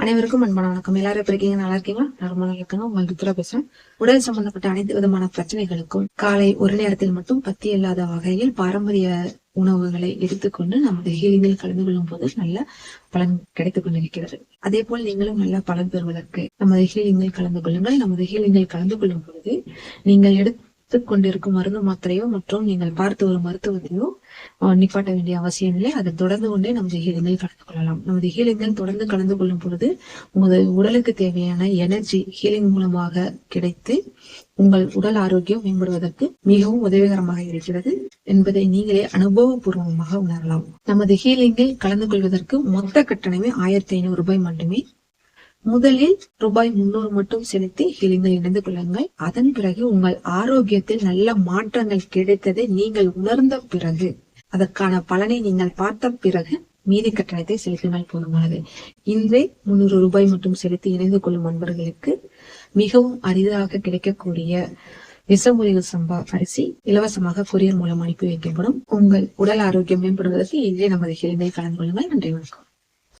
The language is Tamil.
அனைவருக்கும் அன்பான வணக்கம். எல்லாரும் எப்படி இருக்கீங்க? நல்லா இருக்கீங்களா? நான் ரொம்ப நல்லா இருக்கேங்க. உங்களுக்கு ருத்ரா பேசுறேன். உடல் சம்பந்தப்பட்ட அனைத்து விதமான பிரச்சனைகளுக்கும் காலை ஒரு நேரத்தில் மட்டும் பத்தி இல்லாத வகையில் பாரம்பரிய உணவுகளை எடுத்துக்கொண்டு நமது ஹீலிங்கில் கலந்து கொள்ளும் போது நல்ல பலன் கிடைத்துக் கொண்டிருக்கிறது. அதே போல் நீங்களும் நல்ல பலன் பெறுவதற்கு நமது ஹீலிங்கில் கலந்து கொள்ளுங்கள். நமது ஹீலிங்கில் கலந்து கொள்ளும் பொழுது நீங்கள் கொண்டிருக்கும் மருந்து மாத்திரையோ மற்றும் நீங்கள் பார்த்து ஒரு மருத்துவத்தையோ நிப்பாட்ட வேண்டிய அவசியம் இல்லை. அதை தொடர்ந்து கொண்டே நமது ஹீலிங்கில் கலந்து கொள்ளலாம். நமது ஹீலிங்கில் தொடர்ந்து கலந்து கொள்ளும் பொழுது உங்களது உடலுக்கு தேவையான எனர்ஜி ஹீலிங் மூலமாக கிடைத்து உங்கள் உடல் ஆரோக்கியம் மேம்படுவதற்கு மிகவும் உதவிகரமாக இருக்கிறது என்பதை நீங்களே அனுபவபூர்வமாக உணரலாம். நமது ஹீலிங்கில் கலந்து கொள்வதற்கு மொத்த கட்டணமே 1500 ரூபாய் மட்டுமே. முதலில் ரூபாய் 300 மட்டும் செலுத்தி ஹீலிங்கில் இணைந்து கொள்ளுங்கள். அதன் பிறகு உங்கள் ஆரோக்கியத்தில் நல்ல மாற்றங்கள் கிடைத்ததை நீங்கள் உணர்ந்த பிறகு, அதற்கான பலனை நீங்கள் பார்த்த பிறகு மீதி கட்டணத்தை செலுத்தினால் போதுமானது. இன்றே 300 ரூபாய் மட்டும் செலுத்தி இணைந்து கொள்ளும் நண்பர்களுக்கு மிகவும் அரிதாக கிடைக்கக்கூடிய விசமுறிவு சம்பா அரிசி இலவசமாக கொரியர் மூலம் அனுப்பி வைக்கப்படும். உங்கள் உடல் ஆரோக்கியம் மேம்படுவதற்கு இன்றே நமது ஹீலிங்கில் கலந்து கொள்ளுங்கள். நன்றி, வணக்கம்.